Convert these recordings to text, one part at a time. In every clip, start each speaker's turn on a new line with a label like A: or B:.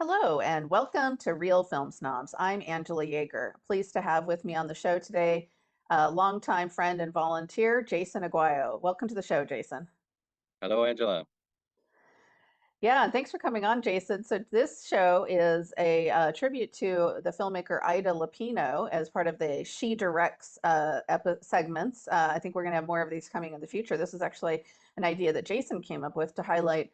A: Hello and welcome to Real Film Snobs. I'm Angela Yeager. Pleased to have with me on the show today a longtime friend and volunteer, Jason Aguayo. Welcome to the show, Jason.
B: Hello, Angela.
A: Yeah, and thanks for coming on, Jason. So this show is a tribute to the filmmaker Ida Lupino as part of the She Directs segments. I think we're going to have more of these coming in the future. This is actually an idea that Jason came up with to highlight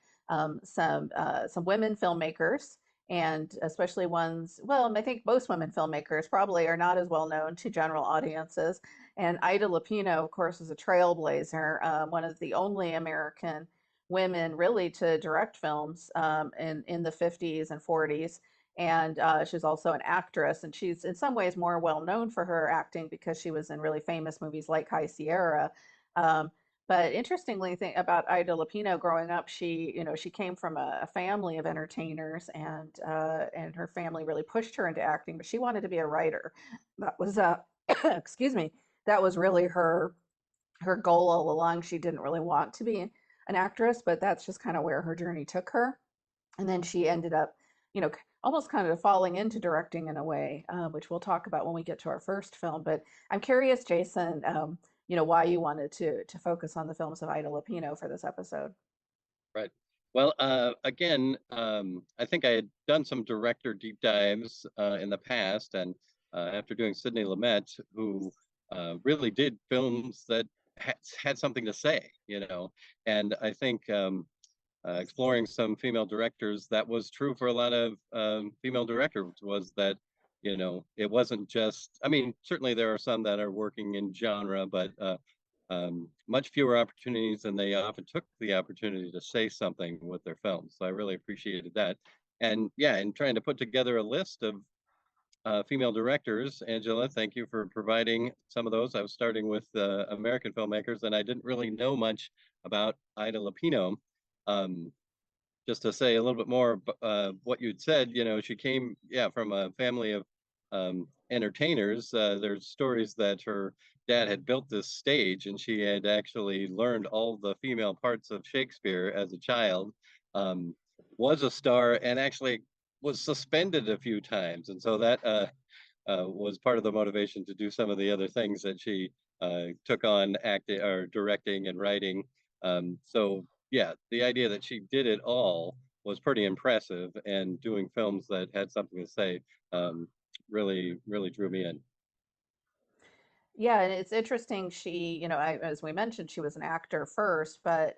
A: some women filmmakers, and especially ones, well, I think most women filmmakers probably are not as well known to general audiences. And Ida Lupino, of course, is a trailblazer, one of the only American women really to direct films in the 50s and 40s. And she's also an actress, and she's in some ways more well known for her acting because she was in really famous movies like High Sierra. Um, but interestingly, thing about Ida Lupino growing up, she came from a family of entertainers, and her family really pushed her into acting. But she wanted to be a writer. That was excuse me, that was really her goal all along. She didn't really want to be an actress, but that's just kind of where her journey took her. And then she ended up, almost kind of falling into directing in a way, which we'll talk about when we get to our first film. But I'm curious, Jason, why you wanted to focus on the films of Ida Lupino for this episode.
B: Right. Well, again, I think I had done some director deep dives in the past, and after doing Sidney Lumet, who really did films that had something to say, and I think exploring some female directors, that was true for a lot of female directors, was that, it wasn't just, I mean, certainly there are some that are working in genre, but much fewer opportunities, and they often took the opportunity to say something with their films. So I really appreciated that. And yeah, in trying to put together a list of female directors, Angela, thank you for providing some of those. I was starting with American filmmakers, and I didn't really know much about Ida Lupino. Um, just to say a little bit more what you'd said, she came, from a family of entertainers. There's stories that her dad had built this stage, and she had actually learned all the female parts of Shakespeare as a child, was a star, and actually was suspended a few times. And so that was part of the motivation to do some of the other things that she took on, acting or directing and writing. So yeah, the idea that she did it all was pretty impressive, and doing films that had something to say really, really drew me in.
A: Yeah, and it's interesting. As we mentioned, she was an actor first, but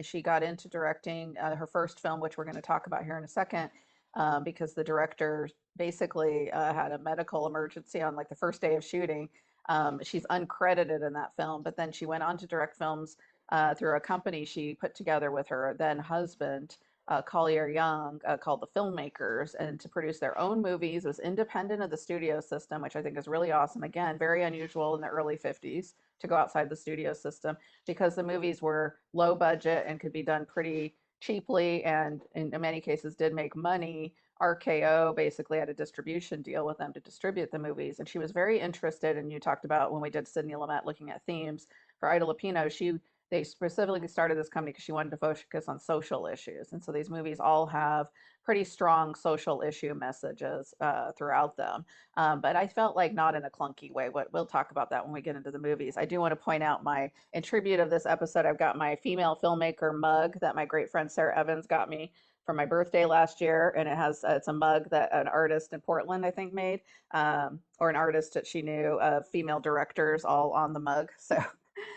A: she got into directing her first film, which we're going to talk about here in a second, because the director basically had a medical emergency on like the first day of shooting. She's uncredited in that film, but then she went on to direct films through a company she put together with her then husband, Collier Young, called The Filmmakers, and to produce their own movies. It was independent of the studio system, which I think is really awesome. Again, very unusual in the early 50s to go outside the studio system because the movies were low budget and could be done pretty cheaply, and in many cases did make money. RKO basically had a distribution deal with them to distribute the movies. And she was very interested, and you talked about when we did Sidney Lumet looking at themes for Ida Lupino, they specifically started this company because she wanted to focus on social issues. And so these movies all have pretty strong social issue messages throughout them. But I felt like not in a clunky way. We'll talk about that when we get into the movies. I do want to point out in tribute of this episode, I've got my female filmmaker mug that my great friend Sarah Evans got me for my birthday last year, and it's a mug that an artist in Portland I think made, or an artist that she knew, female directors all on the mug. So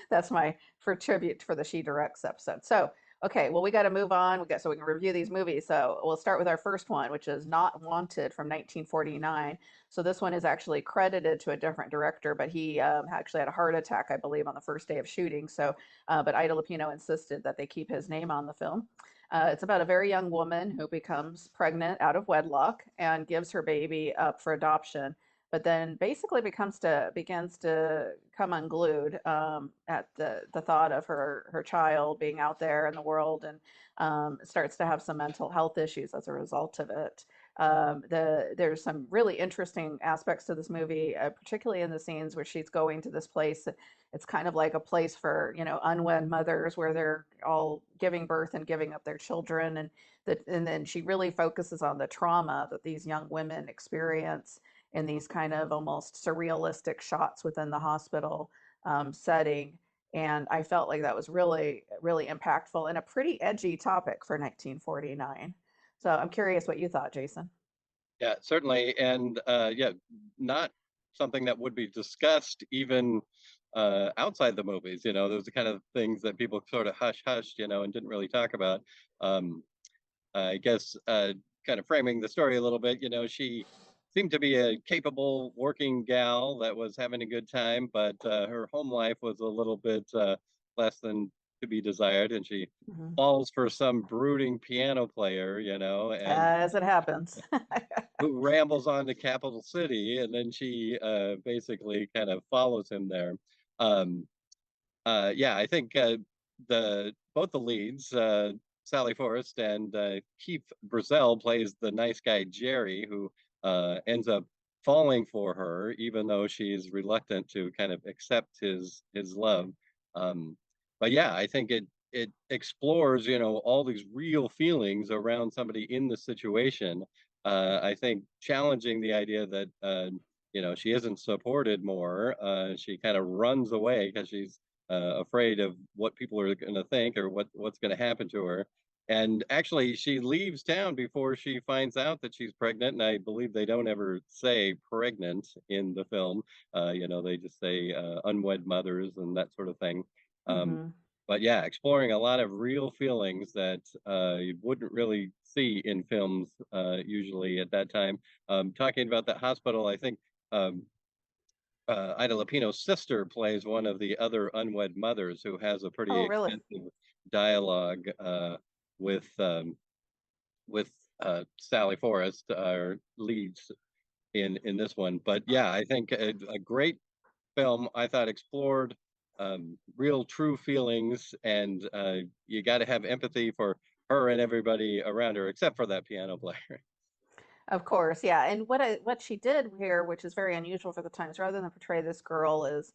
A: that's my for tribute for the She Directs episode. So, Okay, well, we got to move on. So we can review these movies. So we'll start with our first one, which is Not Wanted from 1949. So this one is actually credited to a different director, but he actually had a heart attack, I believe, on the first day of shooting. So, but Ida Lupino insisted that they keep his name on the film. It's about a very young woman who becomes pregnant out of wedlock and gives her baby up for adoption, but then basically begins to come unglued at the thought of her child being out there in the world, and starts to have some mental health issues as a result of it. There's some really interesting aspects to this movie, particularly in the scenes where she's going to this place. It's kind of like a place for, unwed mothers where they're all giving birth and giving up their children, and then she really focuses on the trauma that these young women experience in these kind of almost surrealistic shots within the hospital setting. And I felt like that was really, really impactful and a pretty edgy topic for 1949. So I'm curious what you thought, Jason.
B: Yeah, certainly. And yeah, not something that would be discussed even outside the movies. Those are the kind of things that people sort of hush hushed, and didn't really talk about. Um, I guess kind of framing the story a little bit, she seemed to be a capable working gal that was having a good time, but her home life was a little bit less than to be desired, and she
A: Mhm.
B: falls for some brooding piano player, and
A: As it happens.
B: who rambles on to Capital City, and then she basically kind of follows him there. Um, yeah, I think the both the leads, Sally Forrest and Keith Brazell plays the nice guy Jerry, who ends up falling for her, even though she's reluctant to kind of accept his love. Um, but yeah, I think it explores, all these real feelings around somebody in the situation. I think challenging the idea that she isn't supported more. She kind of runs away because she's afraid of what people are going to think or what's going to happen to her. And actually, she leaves town before she finds out that she's pregnant. And I believe they don't ever say pregnant in the film. They just say unwed mothers and that sort of thing. Um,
A: Hmm.
B: but yeah, exploring a lot of real feelings that you wouldn't really see in films usually at that time. Talking about that hospital, I think um, Ida Lupino's sister plays one of the other unwed mothers who has a pretty
A: Oh, really?
B: extensive dialogue with um, with Sally Forrest, our leads in this one. But yeah, I think a great film. I thought explored real, true feelings, and you got to have empathy for her and everybody around her, except for that piano player.
A: Of course, yeah. And what she did here, which is very unusual for the times, rather than portray this girl as,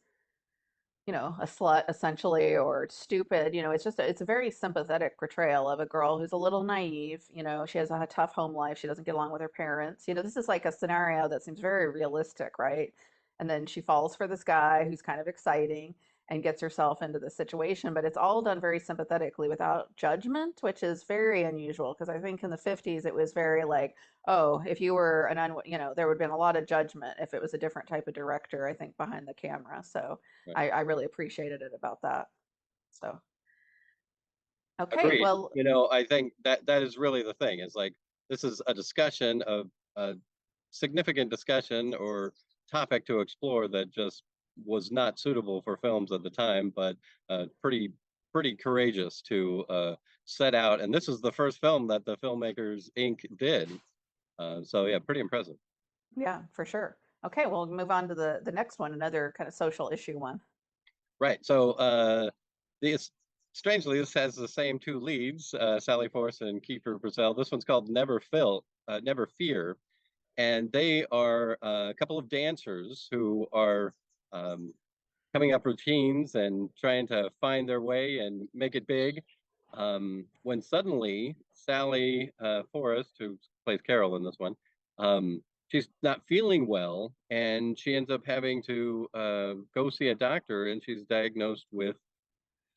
A: a slut essentially, or stupid, it's a very sympathetic portrayal of a girl who's a little naive. She has a tough home life. She doesn't get along with her parents. This is like a scenario that seems very realistic, right? And then she falls for this guy who's kind of exciting and gets herself into this situation, but it's all done very sympathetically without judgment, which is very unusual because I think in the 50s it was very like, oh, if you were there would have been a lot of judgment if it was a different type of director, I think, behind the camera. So
B: Right.
A: I really appreciated it about that. So, okay,
B: Agreed.
A: well,
B: I think that is really the thing. Is like this is a discussion of a significant discussion or topic to explore that just was not suitable for films at the time, but pretty courageous to set out. And this is the first film that the Filmmakers Inc. did. So yeah, pretty impressive.
A: yeah, for sure. Okay, we'll move on to the next one, another kind of social issue one.
B: Right. So this strangely this has the same two leads, Sally Force and Kiefer Brazell. This one's called Never Fear, and they are a couple of dancers who are um, coming up routines and trying to find their way and make it big. When suddenly Sally Forrest, who plays Carol in this one, she's not feeling well, and she ends up having to go see a doctor, and she's diagnosed with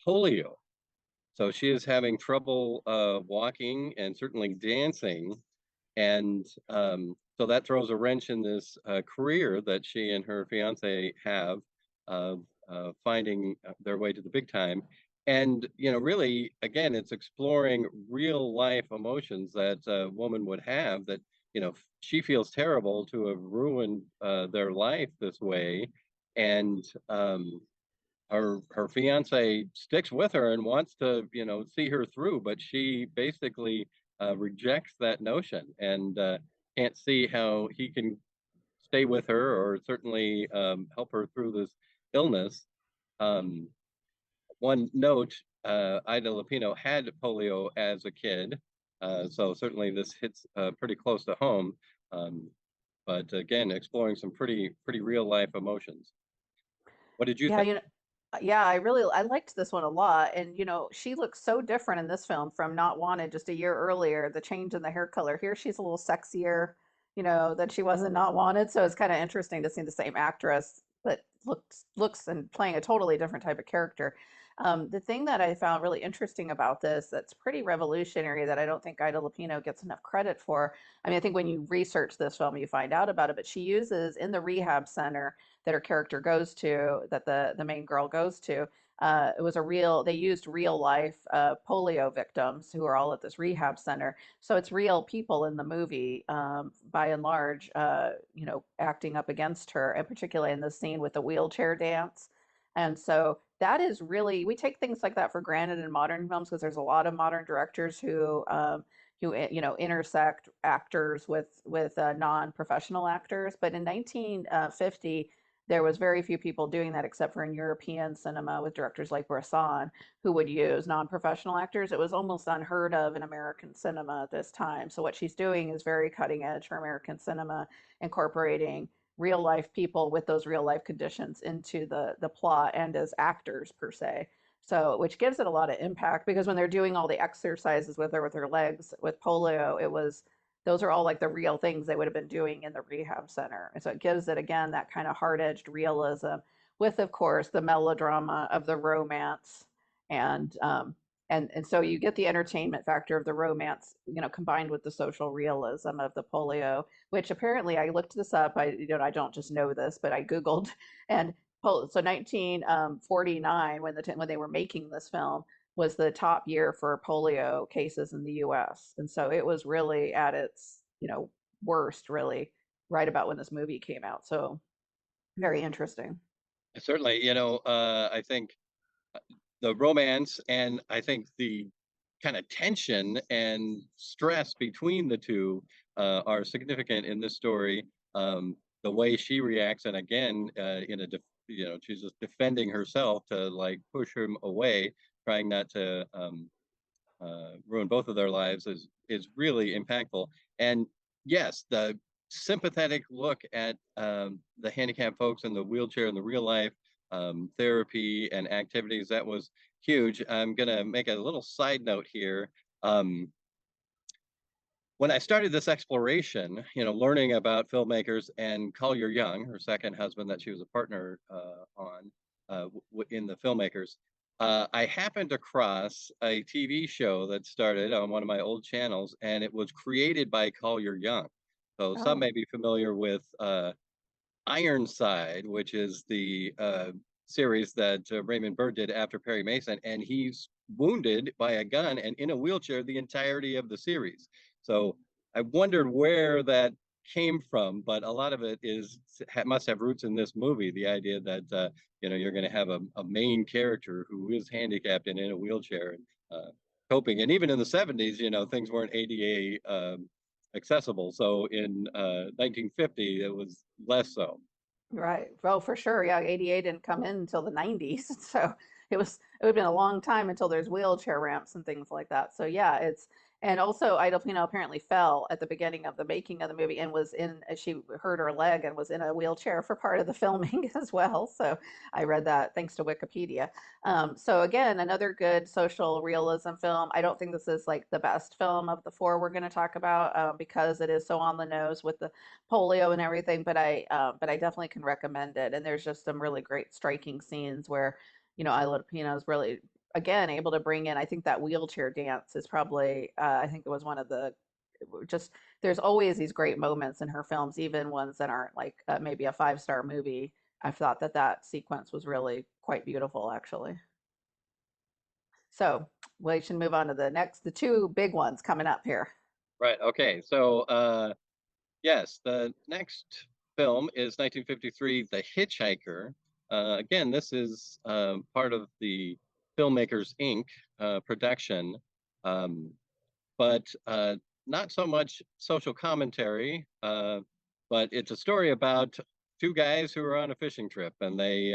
B: polio. So she is having trouble walking and certainly dancing, and so that throws a wrench in this career that she and her fiance have of finding their way to the big time. And, really, again, it's exploring real life emotions that a woman would have that, she feels terrible to have ruined their life this way. And her fiance sticks with her and wants to, see her through, but she basically rejects that notion and can't see how he can stay with her or certainly help her through this illness. Um, One note, Ida Lupino had polio as a kid, so certainly this hits pretty close to home. Um, but again, exploring some pretty real life emotions. What did you
A: Yeah,
B: think?
A: yeah, I liked this one a lot. And she looks so different in this film from Not Wanted just a year earlier, the change in the hair color. Here she's a little sexier, than she was in Not Wanted. So it's kind of interesting to see the same actress but looks and playing a totally different type of character. The thing that I found really interesting about this that's pretty revolutionary that I don't think Ida Lupino gets enough credit for. I mean, I think when you research this film, you find out about it, but she uses in the rehab center that her character goes to, that the main girl goes to. It was a real. They used real life polio victims who are all at this rehab center. So it's real people in the movie, by and large, acting up against her, and particularly in the scene with the wheelchair dance. And so that is really, we take things like that for granted in modern films because there's a lot of modern directors who intersect actors with non-professional actors. But in 1950, there was very few people doing that except for in European cinema with directors like Bresson who would use non-professional actors. It was almost unheard of in American cinema at this time. So what she's doing is very cutting edge for American cinema, incorporating real life people with those real life conditions into the plot and as actors per se. So, which gives it a lot of impact because when they're doing all the exercises with her legs with polio, it was those are all like the real things they would have been doing in the rehab center. And so it gives it again that kind of hard-edged realism with, of course, the melodrama of the romance and and so you get the entertainment factor of the romance, combined with the social realism of the polio, which apparently I looked this up. I don't just know this, but I Googled and so 1949 when they were making this film was the top year for polio cases in the US. And so it was really at its, worst, really, right about when this movie came out. So very interesting.
B: Certainly, I think the romance and I think the kind of tension and stress between the two are significant in this story. The way she reacts, and again, she's just defending herself to like push him away, trying not to ruin both of their lives is really impactful. And yes, the sympathetic look at the handicapped folks in the wheelchair in the real life therapy and activities that was huge. I'm gonna make a little side note here. Um, when I started this exploration, learning about filmmakers and Collier Young, her second husband that she was a partner on in the filmmakers, I happened across a TV show that started on one of my old channels, and it was created by Collier Young. So some
A: Oh,
B: may be familiar with Ironside, which is the series that Raymond Burr did after Perry Mason, and he's wounded by a gun and in a wheelchair the entirety of the series. So I wondered where that came from, but a lot of it must have roots in this movie. The idea that you're going to have a main character who is handicapped and in a wheelchair and coping, and even in the '70s, things weren't ADA accessible. So in 1950, it was less so.
A: right. Well, for sure. Yeah, 88 didn't come in until the 90s. So it would have been a long time until there's wheelchair ramps and things like that. So yeah, and also Ida Pino apparently fell at the beginning of the making of the movie and she hurt her leg and was in a wheelchair for part of the filming as well. So I read that thanks to Wikipedia. So again, another good social realism film. I don't think this is like the best film of the four we're going to talk about because it is so on the nose with the polio and everything, but I definitely can recommend it. And there's just some really great striking scenes where, Isla Lupino is really again able to bring in. I think that wheelchair dance is probably I think it was one of the just there's always these great moments in her films, even ones that aren't like maybe a five-star movie. I thought that sequence was really quite beautiful, actually. So we should move on to the two big ones coming up here.
B: Right. Okay. So, yes, the next film is 1953, The Hitch-Hiker. Again, this is part of the Filmmakers Inc. Production, um, but not so much social commentary, but it's a story about two guys who are on a fishing trip, and they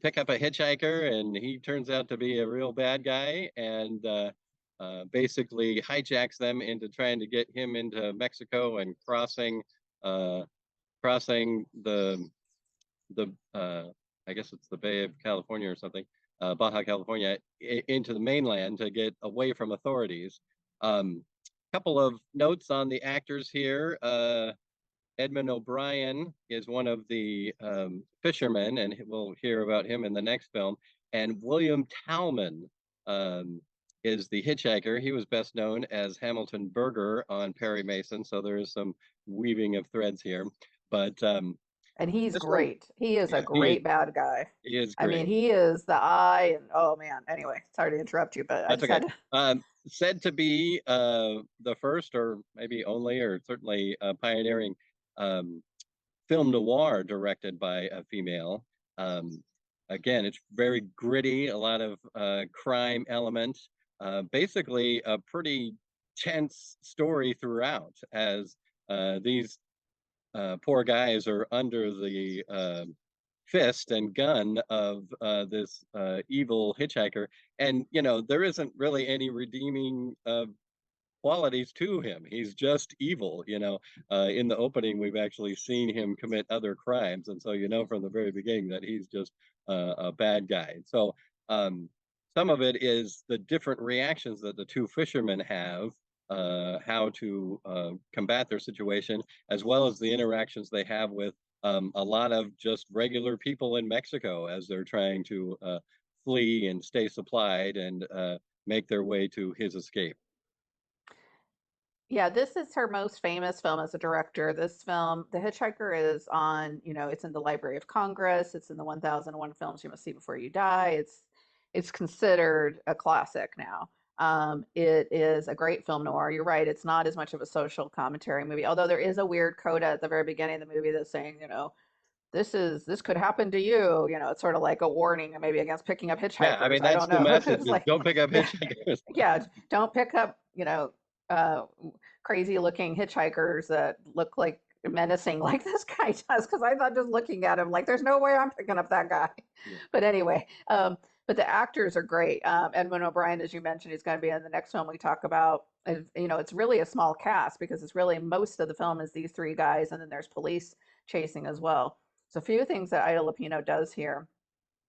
B: pick up a hitchhiker, and he turns out to be a real bad guy, and basically hijacks them into trying to get him into Mexico and uh, crossing the I guess it's the Bay of California or something, Baja California, into the mainland to get away from authorities. Couple of notes on the actors here. Edmund O'Brien is one of the fishermen, and we'll hear about him in the next film. And William Talman is the hitchhiker. He was best known as Hamilton Berger on Perry Mason, so there is some weaving of threads here. But
A: And he's
B: this one,
A: great. He is a
B: yeah,
A: great bad guy.
B: he is
A: I mean,
B: great.
A: he is the eye, and oh man. Anyway, sorry to interrupt you, but I
B: That's
A: just
B: okay.
A: had to.
B: Said to be the first, or maybe only, or certainly pioneering um, film noir directed by a female. Um, Again, it's very gritty, a lot of crime element, basically a pretty tense story throughout, as these poor guys are under the fist and gun of this evil hitchhiker. And, there isn't really any redeeming qualities to him. He's just evil. In the opening, we've actually seen him commit other crimes, and so from the very beginning that he's just a bad guy. So some of it is the different reactions that the two fishermen have, how to combat their situation, as well as the interactions they have with a lot of just regular people in Mexico as they're trying to flee and stay supplied and make their way to his escape.
A: Yeah, this is her most famous film as a director. This film, The Hitchhiker, is on, it's in the Library of Congress. It's in the 1001 Films You Must See Before You Die. It's considered a classic now. It is a great film noir. You're right. It's not as much of a social commentary movie, although there is a weird coda at the very beginning of the movie that's saying, this could happen to you. It's sort of like a warning, maybe against picking up
B: Yeah, I
A: hitchhikers.
B: mean
A: I
B: that's
A: don't
B: the
A: know.
B: message
A: It's
B: is
A: like,
B: don't pick up
A: yeah,
B: hitchhikers.
A: yeah, don't pick up, uh, crazy looking hitchhikers that look like menacing like this guy does. Because I thought just looking at him, like, there's no way I'm picking up that guy.
B: Yeah.
A: But anyway, but the actors are great. Edmund O'Brien, as you mentioned, he's going to be in the next film we talk about. And, it's really a small cast because it's really most of the film is these three guys, and then there's police chasing as well. So a few things that Ida Lupino does here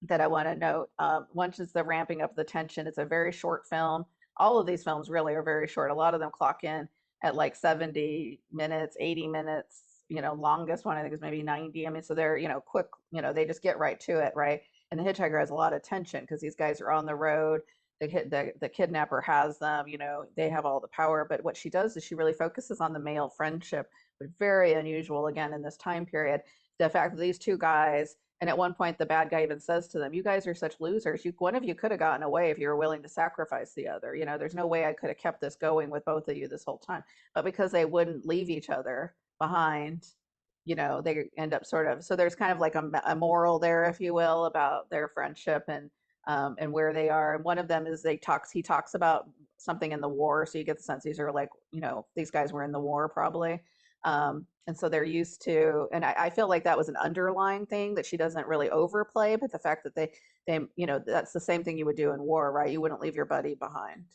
A: that I want to note. One is the ramping up the tension. It's a very short film. All of these films really are very short. A lot of them clock in at like 70 minutes, 80 minutes. Longest one I think is maybe 90. I mean, so they're, quick, they just get right to it, right? And the hitchhiker has a lot of tension because these guys are on the road. The kidnapper has them, they have all the power. But what she does is she really focuses on the male friendship, but very unusual again in this time period. The fact that these two guys, and at one point, the bad guy even says to them, "You guys are such losers. One of you could have gotten away if you were willing to sacrifice the other. There's no way I could have kept this going with both of you this whole time." But because they wouldn't leave each other behind, they end up sort of. So there's kind of like a moral there, if you will, about their friendship and where they are. And one of them is he talks about something in the war, so you get the sense these are like, these guys were in the war probably. And so they're used to, and I feel like that was an underlying thing that she doesn't really overplay, but the fact that that's the same thing you would do in war, right? You wouldn't leave your buddy behind.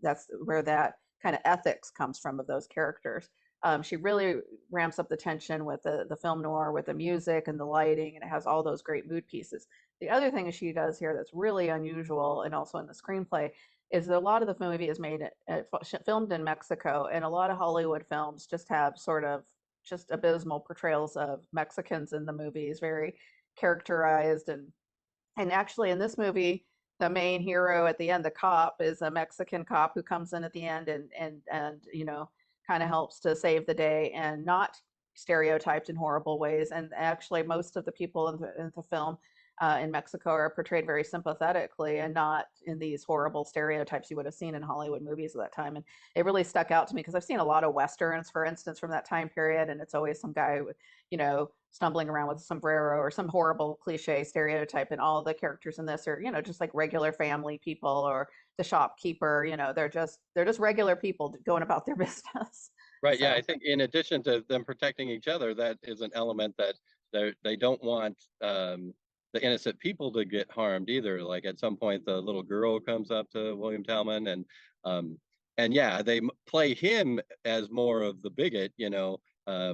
A: That's where that kind of ethics comes from of those characters. She really ramps up the tension with the film noir, with the music and the lighting, and it has all those great mood pieces. The other thing she does here that's really unusual, and also in the screenplay, is that a lot of the movie is filmed in Mexico, and a lot of Hollywood films just have sort of just abysmal portrayals of Mexicans in the movies, very characterized. And actually in this movie, the main hero at the end, the cop, is a Mexican cop who comes in at the end and kind of helps to save the day, and not stereotyped in horrible ways. And actually most of the people in the film in Mexico are portrayed very sympathetically and not in these horrible stereotypes you would have seen in Hollywood movies at that time. And it really stuck out to me because I've seen a lot of Westerns, for instance, from that time period. And it's always some guy with, stumbling around with a sombrero or some horrible cliche stereotype. And all the characters in this are, just like regular family people or the shopkeeper, they're just regular people going about their business.
B: Right. Yeah. I
A: So
B: think in addition to them protecting each other, that is an element that they don't want the innocent people to get harmed either. Like at some point, the little girl comes up to William Talman um, and yeah, they play him as more of the bigot,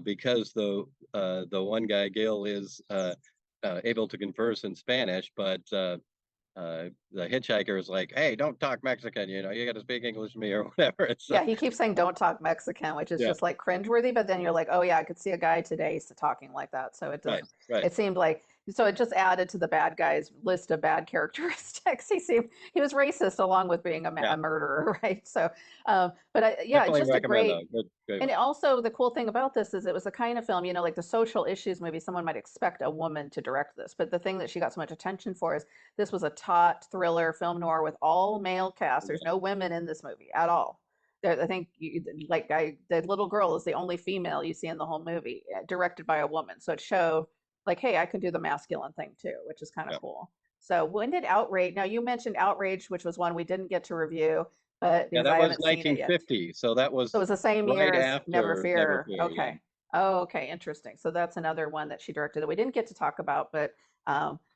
B: because the one guy, Gil, is able to converse in Spanish, but the hitchhiker is like, "Hey, don't talk Mexican. You got to speak English to me or whatever." It's
A: yeah, he keeps saying don't talk Mexican, which is
B: yeah,
A: just like cringeworthy, but then you're like, oh yeah, I could see a guy today talking like that. So it
B: right,
A: doesn't,
B: right,
A: it seemed like, so it just added to the bad guy's list of bad characteristics. He was racist along with being
B: yeah.
A: a murderer, right? So, yeah, it's
B: Definitely
A: just a
B: recommend though.
A: great,
B: Good, good
A: and
B: one.
A: also the cool thing about this is it was the kind of film, like the social issues movie, someone might expect a woman to direct this. But the thing that she got so much attention for is this was a taut thriller film noir with all male cast. There's no women in this movie at all. I think the little girl is the only female you see in the whole movie, directed by a woman. So it showed like, hey, I can do the masculine thing too, which is kind of
B: Yeah,
A: cool. So when did Outrage? Now you mentioned Outrage, which was one we didn't get to review, but
B: yeah.
A: because
B: That
A: I
B: was
A: haven't seen it yet.
B: 1950, so that
A: So it
B: was
A: was the same year
B: right
A: as Never
B: after Never
A: Fear.
B: Fear. Yeah.
A: Okay. Oh, okay. Interesting. So that's another one that she directed that we didn't get to talk about, but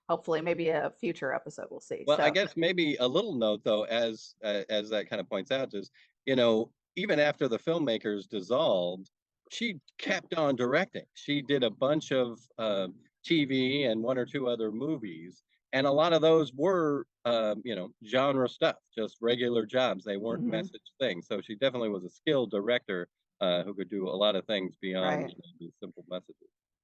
A: hopefully maybe a future episode we'll see.
B: Well, I
A: So,
B: guess maybe a little note though, as that kind of points out, is even after the filmmakers dissolved, she kept on directing. She did a bunch of TV and one or two other movies, and a lot of those were genre stuff, just regular jobs. They weren't
A: mhm,
B: message things. So she definitely was a skilled director who could do a lot of things beyond
A: right.
B: these simple messages.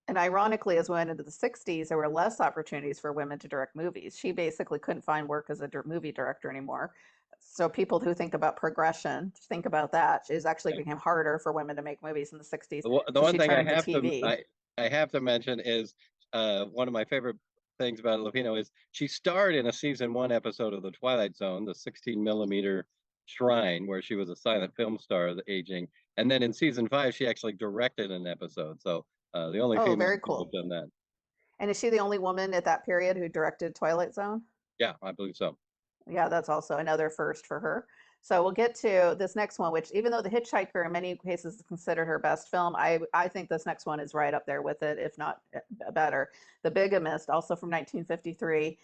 A: And ironically, as we went into the 60s, there were less opportunities for women to direct movies. She basically couldn't find work as a movie director anymore. So people who think about progression, think about that. It actually
B: Yeah.
A: became harder for women to make movies in the 60s.
B: The
A: So
B: one
A: she
B: thing
A: turned to TV.
B: I have to mention is one of my favorite things about Lupino is she starred in a season one episode of The Twilight Zone, the 16 millimeter Shrine, where she was a silent film star, the aging, and then in season five she actually directed an episode. So the only
A: Oh,
B: female
A: very
B: to have
A: cool.
B: done that.
A: And is she the only woman at that period who directed Twilight Zone?
B: Yeah, I believe so.
A: Yeah, that's also another first for her. So we'll get to this next one, which even though The Hitchhiker in many cases is considered her best film, I think this next one is right up there with it, if not better. The Bigamist, also from 1953,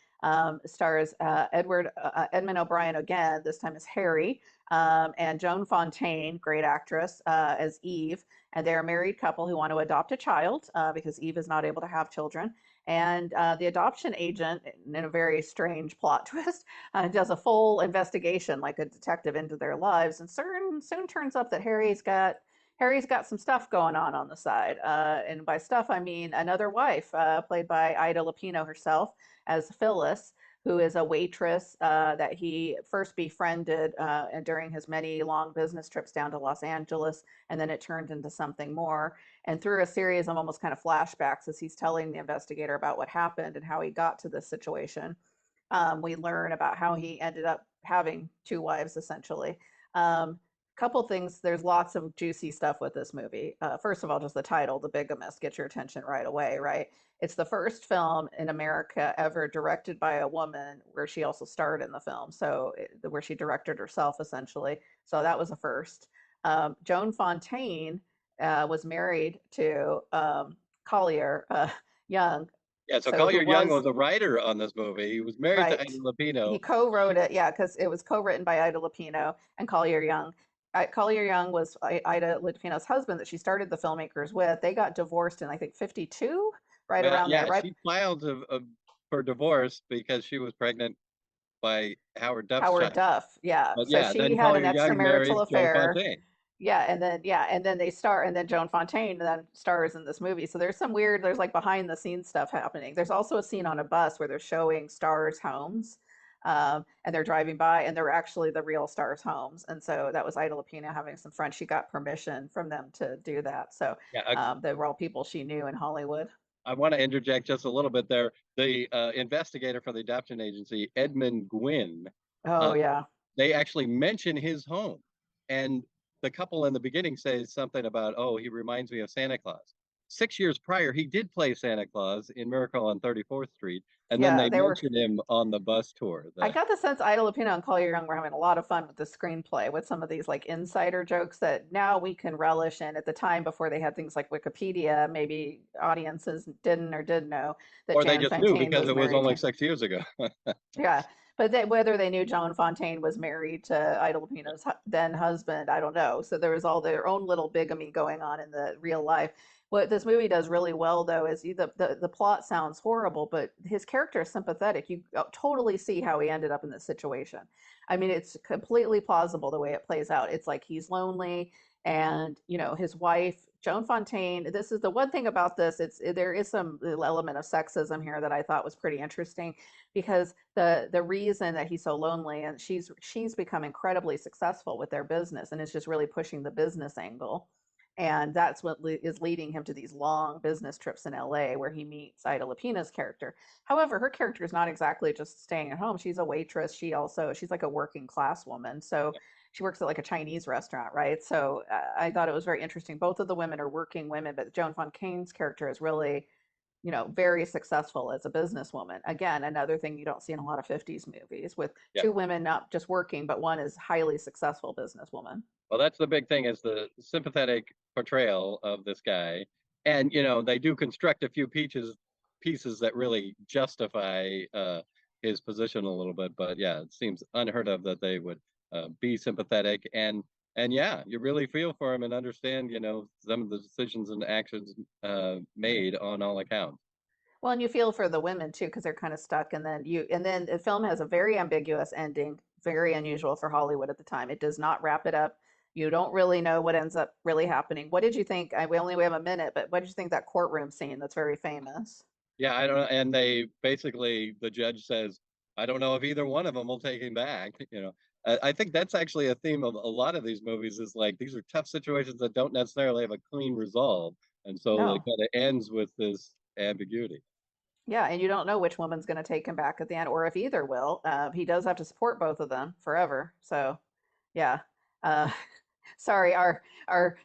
A: stars Edmund O'Brien again, this time as Harry, and Joan Fontaine, great actress, as Eve. And they're a married couple who want to adopt a child because Eve is not able to have children. And the adoption agent, in a very strange plot twist, does a full investigation like a detective into their lives, and soon turns up that Harry's got some stuff going on the side. And by stuff, I mean another wife, played by Ida Lupino herself as Phyllis, who is a waitress that he first befriended and during his many long business trips down to Los Angeles, and then it turned into something more. And through a series of almost kind of flashbacks, as he's telling the investigator about what happened and how he got to this situation, we learn about how he ended up having two wives essentially. Couple things, there's lots of juicy stuff with this movie. First of all, just the title, The Bigamist, gets your attention right away, right? It's the first film in America ever directed by a woman where she also starred in the film, so where she directed herself essentially. So that was a first. Joan Fontaine was married to Collier Young,
B: Yeah, so
A: so who
B: Collier Young
A: was
B: was a writer on this movie. He was married to
A: right.
B: Ida Lupino.
A: He co-wrote it, yeah, because it was co-written by Ida Lupino and Collier Young. Collier Young was Ida Lupino's husband that she started the filmmakers with. They got divorced in I think 52, right
B: Well,
A: around there,
B: yeah,
A: right?
B: she filed for divorce because she was pregnant by Howard Duff's
A: Howard
B: child.
A: Duff, yeah.
B: But
A: So
B: yeah,
A: she
B: then
A: had an
B: Collier Young
A: extramarital
B: marries Joan
A: affair.
B: Fontaine.
A: Yeah, and then they star, and then Joan Fontaine then stars in this movie. So there's some weird, there's like behind the scenes stuff happening. There's also a scene on a bus where they're showing stars' homes, and they're driving by, and they're actually the real stars' homes. And so that was Ida Lupino having some fun. She got permission from them to do that. So
B: Yeah,
A: they were all people she knew in Hollywood.
B: I want to interject just a little bit there. The investigator for the adoption agency, Edmund Gwynn,
A: Oh
B: uh,
A: yeah.
B: they actually mention his home. And the couple in the beginning says something about, oh, he reminds me of Santa Claus. 6 years prior, he did play Santa Claus in Miracle on 34th Street. And then
A: Yeah,
B: they
A: they were.
B: mentioned him on the bus tour.
A: I got the sense Ida Lupino and Collier Young were having a lot of fun with the screenplay with some of these like insider jokes that now we can relish in. At the time, before they had things like Wikipedia, maybe audiences didn't or did know that
B: Or they
A: Jan
B: just knew
A: Fontaine
B: because
A: was
B: it was
A: married
B: only
A: to.
B: 6 years ago.
A: Yeah, but whether they knew Joan Fontaine was married to Ida Lupino's then husband, I don't know. So there was all their own little bigamy going on in the real life. What this movie does really well, though, is the plot sounds horrible, but his character is sympathetic. You totally see how he ended up in this situation. I mean, it's completely plausible the way it plays out. It's like he's lonely, and his wife, Joan Fontaine. This is the one thing about this. There is some element of sexism here that I thought was pretty interesting because the reason that he's so lonely and she's become incredibly successful with their business and is just really pushing the business angle, and that's what is leading him to these long business trips in LA where he meets Ida Lupino's character. However, her character is not exactly just staying at home. She's a waitress. She's like a working class woman, so she works at like a Chinese restaurant, right? So I thought it was very interesting. Both of the women are working women, but Joan Fontaine's character is really very successful as a businesswoman. Again, another thing you don't see in a lot of 50s movies with
B: Yeah.
A: two women not just working, but one is highly successful businesswoman.
B: Well, that's the big thing is the sympathetic portrayal of this guy. And, they do construct a few pieces that really justify his position a little bit. But yeah, it seems unheard of that they would be sympathetic. And yeah, you really feel for him and understand, some of the decisions and actions made on all accounts.
A: Well, and you feel for the women too, because they're kind of stuck. And then the film has a very ambiguous ending, very unusual for Hollywood at the time. It does not wrap it up. You don't really know what ends up really happening. What did you think? We have a minute, but what did you think that courtroom scene that's very famous?
B: Yeah, I don't know. And they basically, the judge says, I don't know if either one of them will take him back. I think that's actually a theme of a lot of these movies is like these are tough situations that don't necessarily have a clean resolve. And so it
A: No.
B: kind of ends with this ambiguity.
A: Yeah, and you don't know which woman's going to take him back at the end, or if either will. He does have to support both of them forever. So, yeah. Uh, sorry, our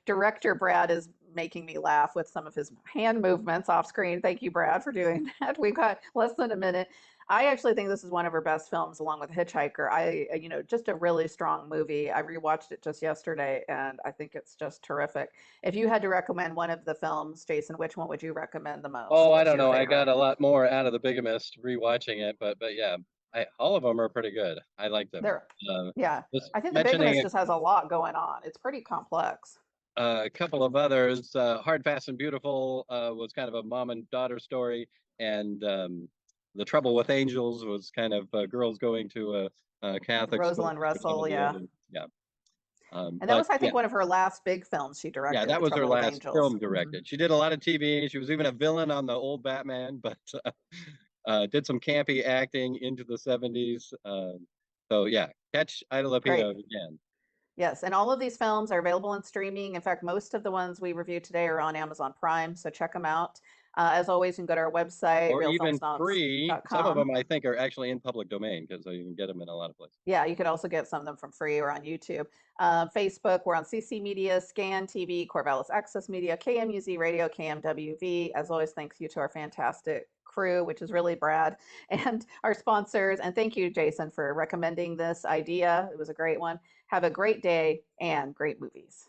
A: director Brad is making me laugh with some of his hand movements off screen. Thank you, Brad, for doing that. We've got less than a minute. I actually think this is one of her best films, along with Hitch-Hiker. Just a really strong movie. I rewatched it just yesterday, and I think it's just terrific. If you had to recommend one of the films, Jason, which one would you recommend the most?
B: Oh, I
A: What's
B: don't
A: your
B: know. I
A: favorite?
B: got a lot more out of The Bigamist rewatching it, but yeah, all of them are pretty good. I like them.
A: There,
B: Uh,
A: yeah.
B: just
A: I think The Bigamist
B: mentioning
A: just has a lot going on. It's pretty complex.
B: a couple of others. Hard, Fast, and Beautiful was kind of a mom and daughter story, and The Trouble with Angels was kind of girls going to a Catholic school.
A: Rosalind Russell, yeah.
B: Yeah.
A: And that
B: But
A: was, I
B: yeah,
A: think, one of her last big films she
B: yeah,
A: directed,
B: that
A: The
B: was her
A: Trouble with
B: last
A: Angels.
B: film
A: Hmm.
B: directed. She did a lot of TV. She was even a villain on the old Batman, but did some campy acting into the 70s. So yeah, catch Ida
A: Great.
B: Lupino again.
A: Yes, and all of these films are available in streaming. In fact, most of the ones we reviewed today are on Amazon Prime, so check them out. As always, you can go to our website,
B: Or even free. Some of
A: realfilmsnobs.com.
B: them I think are actually in public domain because you can get them in a lot of places.
A: Yeah, you could also get some of them from free or on YouTube. Facebook, we're on CC Media, Scan TV, Corvallis Access Media, KMUZ Radio, KMWV. As always, thanks you to our fantastic crew, which is really Brad, and our sponsors. And thank you, Jason, for recommending this idea. It was a great one. Have a great day and great movies.